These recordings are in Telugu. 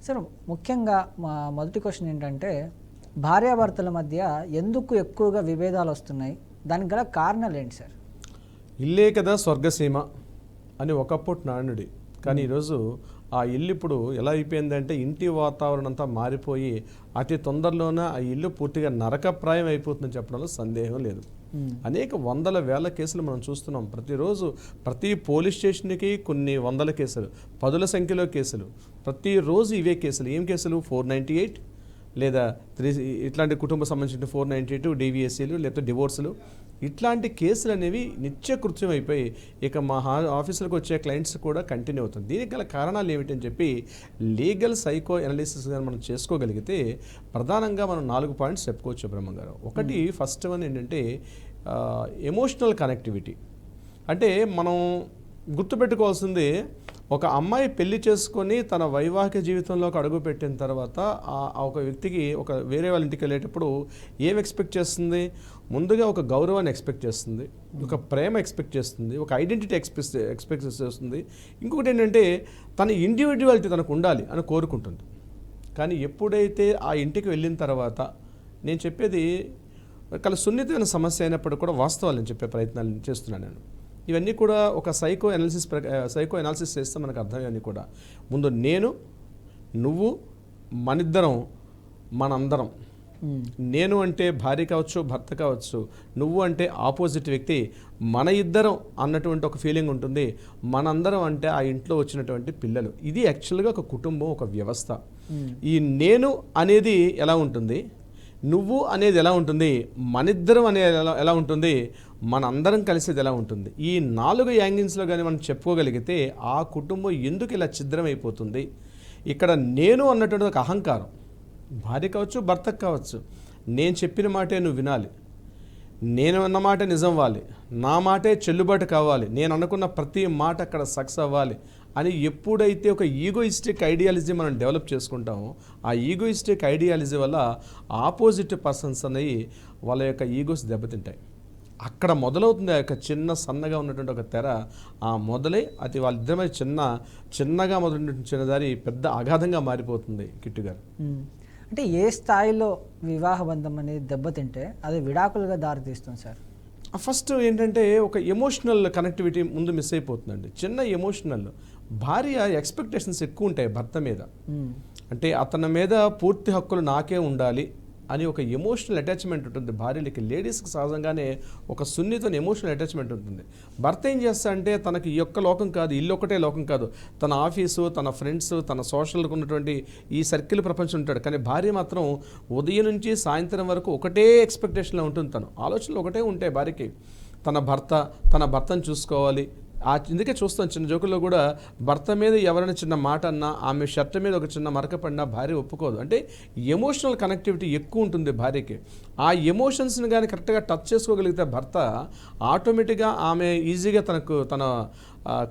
సార్ ముఖ్యంగా మా మొదటి క్వశ్చన్ ఏంటంటే భార్యాభర్తల మధ్య ఎందుకు ఎక్కువగా విభేదాలు వస్తున్నాయి, దానికి గల కారణాలు ఏంటి సార్? ఇల్లే కదా స్వర్గసీమ అని ఒకప్పుడు నానుడి, కానీ ఈరోజు ఆ ఇల్లు ఇప్పుడు ఎలా అయిపోయిందంటే ఇంటి వాతావరణం అంతా మారిపోయి అతి తొందరలోనే ఆ ఇల్లు పూర్తిగా నరకప్రాయం అయిపోతుందని చెప్పడంలో సందేహం లేదు. అనేక వందల వేల కేసులు మనం చూస్తున్నాం ప్రతిరోజు. ప్రతి పోలీస్ స్టేషన్కి కొన్ని వందల కేసులు, పదుల సంఖ్యలో కేసులు, ప్రతిరోజు ఇవే కేసులు. ఏం కేసులు? 498 లేదా ఇట్లాంటి కుటుంబ సంబంధించిన 492 డివిఎస్సీలు లేకపోతే డివోర్సులు, ఇట్లాంటి కేసులు అనేవి నిత్యకృత్యం అయిపోయి ఇక మా ఆఫీసులకు వచ్చే క్లయింట్స్ కూడా కంటిన్యూ అవుతుంది. దీనికి గల కారణాలు ఏమిటని చెప్పి లీగల్ సైకో ఎనాలిసిస్ కానీ మనం చేసుకోగలిగితే ప్రధానంగా మనం 4 పాయింట్స్ చెప్పుకోవచ్చు బ్రహ్మంగారు. ఒకటి, ఫస్ట్ వన్ ఏంటంటే ఎమోషనల్ కనెక్టివిటీ. అంటే మనం గుర్తుపెట్టుకోవాల్సింది, ఒక అమ్మాయి పెళ్లి చేసుకొని తన వైవాహిక జీవితంలోకి అడుగుపెట్టిన తర్వాత ఒక వ్యక్తికి ఒక వేరే వాళ్ళ ఇంటికి వెళ్ళేటప్పుడు ఏం ఎక్స్పెక్ట్ చేస్తుంది? ముందుగా ఒక గౌరవాన్ని ఎక్స్పెక్ట్ చేస్తుంది, ఒక ప్రేమ ఎక్స్పెక్ట్ చేస్తుంది, ఒక ఐడెంటిటీ ఎక్స్పెక్ట్ చేస్తుంది. ఇంకొకటి ఏంటంటే తన ఇండివిజువాలిటీ తనకు ఉండాలి అని కోరుకుంటుంది. కానీ ఎప్పుడైతే ఆ ఇంటికి వెళ్ళిన తర్వాత, నేను చెప్పేది చాలా సున్నితమైన సమస్య అయినప్పుడు కూడా వాస్తవాలు నేను చెప్పే ప్రయత్నాలు చేస్తున్నాను నేను. ఇవన్నీ కూడా ఒక సైకో ఎనాలిసిస్ చేస్తే మనకు అర్థమయ్యన్నీ కూడా. ముందు నేను, నువ్వు, మనిద్దరం, మనందరం. నేను అంటే భార్య కావచ్చు, భర్త కావచ్చు. నువ్వు అంటే ఆపోజిట్ వ్యక్తి. మన ఇద్దరం అన్నటువంటి ఒక ఫీలింగ్ ఉంటుంది. మనందరం అంటే ఆ ఇంట్లో వచ్చినటువంటి పిల్లలు. ఇది యాక్చువల్గా ఒక కుటుంబం, ఒక వ్యవస్థ. ఈ నేను అనేది ఎలా ఉంటుంది, నువ్వు అనేది ఎలా ఉంటుంది, మనిద్దరం అనేది ఎలా ఉంటుంది, మనందరం కలిసేది ఎలా ఉంటుంది, ఈ 4 యాంగిల్స్లో కానీ మనం చెప్పుకోగలిగితే ఆ కుటుంబం ఎందుకు ఇలా ఛిద్రమైపోతుంది? ఇక్కడ నేను అన్నటువంటి ఒక అహంకారం, భార్య కావచ్చు, భర్తకు కావచ్చు. నేను చెప్పిన మాటే నువ్వు వినాలి, నేను అన్న మాట నిజం అవ్వాలి, నా మాటే చెల్లుబాటు కావాలి, నేను అనుకున్న ప్రతి మాట అక్కడ సక్సెస్ అవ్వాలి అని ఎప్పుడైతే ఒక ఈగోయిస్టిక్ ఐడియాలజీ మనం డెవలప్ చేసుకుంటామో, ఆ ఈగోయిస్టిక్ ఐడియాలజీ వల్ల ఆపోజిట్ పర్సన్స్ అనేవి వాళ్ళ యొక్క ఈగోస్ దెబ్బతింటాయి. అక్కడ మొదలవుతుంది ఆ యొక్క చిన్న సన్నగా ఉన్నటువంటి ఒక తెర. ఆ మొదలై అది వాళ్ళిద్దరి చిన్నగా మొదలైనటువంటి చిన్నదారి పెద్ద అగాధంగా మారిపోతుంది. కిట్టు గారు, అంటే ఏ స్థాయిలో వివాహ బంధం అనేది దెబ్బతింటే అది విడాకులుగా దారితీస్తుంది సార్? ఫస్ట్ ఏంటంటే ఒక ఎమోషనల్ కనెక్టివిటీ ముందు మిస్ అయిపోతుందండి. చిన్న ఎమోషనల్. భార్య ఎక్స్పెక్టేషన్స్ ఎక్కువ ఉంటాయి భర్త మీద. అంటే అతని మీద పూర్తి హక్కులు నాకే ఉండాలి అని ఒక ఎమోషనల్ అటాచ్మెంట్ ఉంటుంది భార్యలకి. లేడీస్కి సహజంగానే ఒక సున్నితమైన ఎమోషనల్ అటాచ్మెంట్ ఉంటుంది. భర్త ఏం చేస్తాడంటే తనకి ఈ ఒక్క లోకం కాదు, ఇల్లు ఒకటే లోకం కాదు, తన ఆఫీసు, తన ఫ్రెండ్స్, తన సోషల్గా ఉన్నటువంటి ఈ సర్కిల్ ప్రపంచం ఉంటాడు. కానీ భార్య మాత్రం ఉదయం నుంచి సాయంత్రం వరకు ఒకటే ఎక్స్పెక్టేషన్లో ఉంటుంది. తను ఆలోచనలు ఒకటే ఉంటాయి భార్యకి. తన భర్తను చూసుకోవాలి. అందుకే చూస్తాం చిన్న జోకుల్లో కూడా, భర్త మీద ఎవరైనా చిన్న మాట అన్నా, ఆమె షర్ట్ మీద ఒక చిన్న మరక పడినా భార్య ఒప్పుకోదు. అంటే ఎమోషనల్ కనెక్టివిటీ ఎక్కువ ఉంటుంది భార్యకి. ఆ ఎమోషన్స్ని కానీ కరెక్ట్గా టచ్ చేసుకోగలిగితే భర్త ఆటోమేటిక్గా ఆమె ఈజీగా తన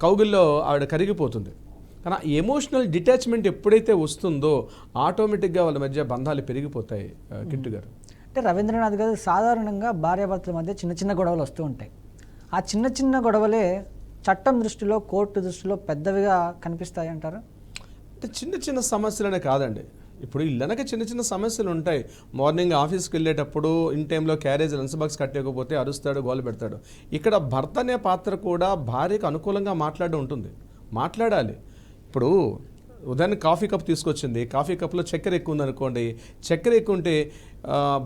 కౌగిల్లో ఆవిడ కరిగిపోతుంది. కానీ ఎమోషనల్ డిటాచ్మెంట్ ఎప్పుడైతే వస్తుందో ఆటోమేటిక్గా వాళ్ళ మధ్య బంధాలు పెరిగిపోతాయి. కిట్టు గారు, అంటే రవీంద్రనాథ్ గారు సాధారణంగా భార్యాభర్తల మధ్య చిన్న చిన్న గొడవలు వస్తూ ఉంటాయి. ఆ చిన్న చిన్న గొడవలే చట్టం దృష్టిలో, కోర్టు దృష్టిలో పెద్దవిగా కనిపిస్తాయి అంటారు? అంటే చిన్న చిన్న సమస్యలనే కాదండి. ఇప్పుడు ఇళ్ళనక చిన్న చిన్న సమస్యలు ఉంటాయి. మార్నింగ్ ఆఫీస్కి వెళ్ళేటప్పుడు ఇన్ టైంలో క్యారేజ్ లంచ్ బాక్స్ కట్టకపోతే అరుస్తాడు, గోలు పెడతాడు. ఇక్కడ భర్త అనే పాత్ర కూడా భార్యకు అనుకూలంగా మాట్లాడడం ఉంటుంది. మాట్లాడాలి. ఇప్పుడు ఉదాహరణ కాఫీ కప్ తీసుకొచ్చింది, కాఫీ కప్లో చక్కెర ఎక్కువ ఉందనుకోండి, చక్కెర ఎక్కువ ఉంటే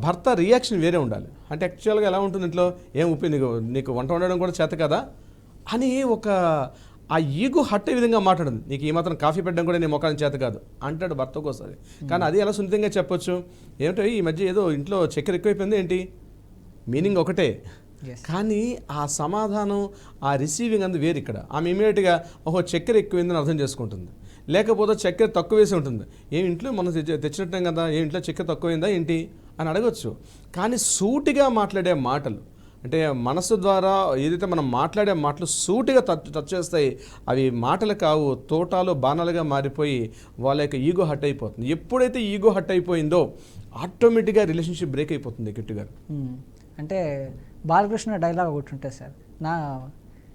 భర్త రియాక్షన్ వేరే ఉండాలి. అంటే యాక్చువల్గా ఎలా ఉంటుంది, ఇంట్లో ఏం ఉప్పి నీకు వంట వండడం కూడా చేత కదా అని ఆ ఈగో హట్ విధంగా మాట్లాడింది. నీకు ఈ మాత్రం కాఫీ పెట్టడం కూడా నీ ముఖానికి చేత కాదు అంటాడు భర్త ఒక్కోసారి. కానీ అది ఎలా సున్నితంగా చెప్పొచ్చు? ఏమిటో ఈ మధ్య ఏదో ఇంట్లో చక్కెర ఎక్కువైపోయింది ఏంటి, మీనింగ్ ఒకటే, కానీ ఆ సమాధానం, ఆ రిసీవింగ్ అందు వేరు. ఇక్కడ ఆమె ఇమీడియట్గా ఓహో చక్కెర ఎక్కువైందని అర్థం చేసుకుంటుంది. లేకపోతే చక్కెర తక్కువ వేసి ఉంటుంది. ఏం ఇంట్లో మనం తెచ్చినట్టాం కదా, ఏ ఇంట్లో చక్కెర తక్కువైందా ఏంటి అని అడగచ్చు. కానీ సూటిగా మాట్లాడే మాటలు, అంటే మనసు ద్వారా ఏదైతే మనం మాట్లాడే మాటలు సూటిగా టచ్ చేస్తాయి. అవి మాటలు కావు, తోటాలు బాణాలుగా మారిపోయి వాళ్ళ యొక్క ఈగో హట్ అయిపోతుంది. ఎప్పుడైతే ఈగో హట్ అయిపోయిందో ఆటోమేటిక్గా రిలేషన్షిప్ బ్రేక్ అయిపోతుంది. కిట్టు గారు, అంటే బాలకృష్ణ డైలాగ్ ఒకటి ఉంటుంది సార్,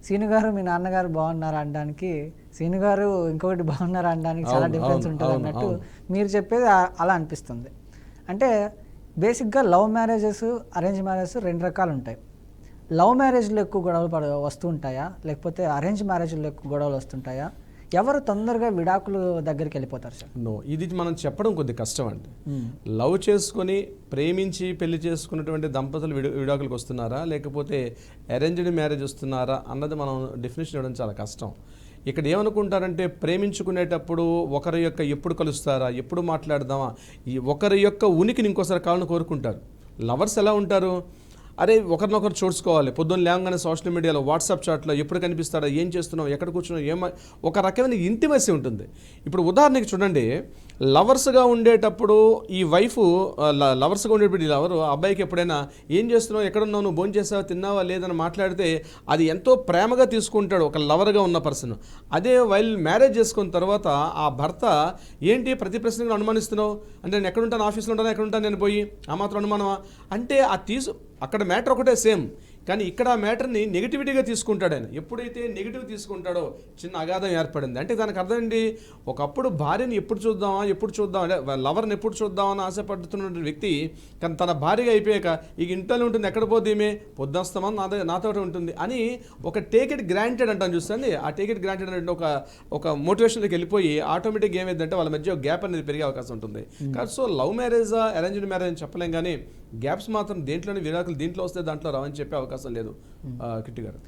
సీను గారు మీ నాన్నగారు బాగున్నారా అనడానికి, సీను గారు ఇంకొకటి బాగున్నారా అనడానికి చాలా అవును, డిఫరెన్స్ అవును, ఉంటుంది అవును, అన్నట్టు అవును. మీరు చెప్పేది అలా అనిపిస్తుంది. అంటే బేసిక్గా లవ్ మ్యారేజెస్, అరేంజ్ మ్యారేజెస్ 2 రకాలు ఉంటాయి. లవ్ మ్యారేజ్లో ఎక్కువ గొడవలు వస్తూ ఉంటాయా, లేకపోతే అరేంజ్ మ్యారేజ్లో ఎక్కువ గొడవలు వస్తుంటాయా? ఎవరు తొందరగా విడాకులు దగ్గరికి వెళ్ళిపోతారు సార్? నో, ఇది మనం చెప్పడం కొద్ది కష్టం అండి. లవ్ చేసుకొని ప్రేమించి పెళ్లి చేసుకున్నటువంటి దంపతులు విడాకులకు వస్తున్నారా, లేకపోతే అరేంజ్డ్ మ్యారేజ్ వస్తున్నారా అన్నది మనం డెఫినేషన్ ఇవ్వడం చాలా కష్టం. ఇక్కడ ఏమనుకుంటారంటే ప్రేమించుకునేటప్పుడు ఒకరి యొక్క ఎప్పుడు కలుస్తారా, ఎప్పుడు మాట్లాడదామా, ఈ ఒకరి యొక్క ఉనికిని ఇంకోసారి కావాలని కోరుకుంటారు. లవర్స్ ఎలా ఉంటారు, అరే ఒకరినొకరు చూసుకోవాలి, పొద్దున్న లేవగానే సోషల్ మీడియాలో వాట్సాప్ చాట్లో ఎప్పుడు కనిపిస్తాడా, ఏం చేస్తున్నావు, ఎక్కడ కూర్చున్నావు, ఒక రకమైన ఇంటిమసీ ఉంటుంది. ఇప్పుడు ఉదాహరణకి చూడండి, లవర్స్గా ఉండేటప్పుడు ఈ వైఫ్ లవర్స్గా ఉండేటప్పుడు ఈ లవరు అబ్బాయికి ఎప్పుడైనా ఏం చేస్తున్నావు, ఎక్కడున్నావు, నువ్వు భోజనం చేసావా, తిన్నావా లేదని మాట్లాడితే అది ఎంతో ప్రేమగా తీసుకుంటాడు ఒక లవర్గా ఉన్న పర్సన్. అదే వైల్ మ్యారేజ్ చేసుకున్న తర్వాత ఆ భర్త ఏంటి ప్రతి ప్రశ్నకు అనుమానిస్తున్నావు అంటే, నేను ఎక్కడుంటాను, ఆఫీస్లో ఉంటాను, ఎక్కడుంటాను నేను పోయి, ఆ మాత్రం అనుమానమా అంటే అక్కడ మ్యాటర్ ఒకటే సేమ్, కానీ ఇక్కడ ఆ మ్యాటర్ని నెగిటివిటీగా తీసుకుంటాడు ఆయన. ఎప్పుడైతే నెగిటివ్ తీసుకుంటాడో చిన్న అగాధం ఏర్పడింది. అంటే దానికి అర్థం ఏంటి, ఒకప్పుడు భార్యని ఎప్పుడు చూద్దామా అంటే లవర్ని ఎప్పుడు చూద్దామని ఆశపడుతున్న వ్యక్తి కానీ తన భార్యగా అయిపోయాక ఇక ఇంట్లోనే ఉంటుంది, ఎక్కడ పోతే ఈమె పొద్దుస్తామని నాతో ఉంటుంది అని ఒక టేక్ ఇట్ గ్రాంటెడ్ అంటాను చూస్తుంది. ఆ టేక్ ఇట్ గ్రాంటెడ్ అంటే ఒక మోటివేషన్లోకి వెళ్ళిపోయి ఆటోమేటిక్గా ఏమైందంటే వాళ్ళ మధ్య గ్యాప్ అనేది పెరిగే అవకాశం ఉంటుంది. కాబట్టి సో లవ్ మ్యారేజా అరేంజ్డ్ మ్యారేజ్ అని చెప్పలేం, కానీ గ్యాప్స్ మాత్రం దేంట్లోనే విడాకులు దీంట్లో వస్తే దాంట్లో రావని చెప్పే అవకాశం లేదు కిట్టి గారు.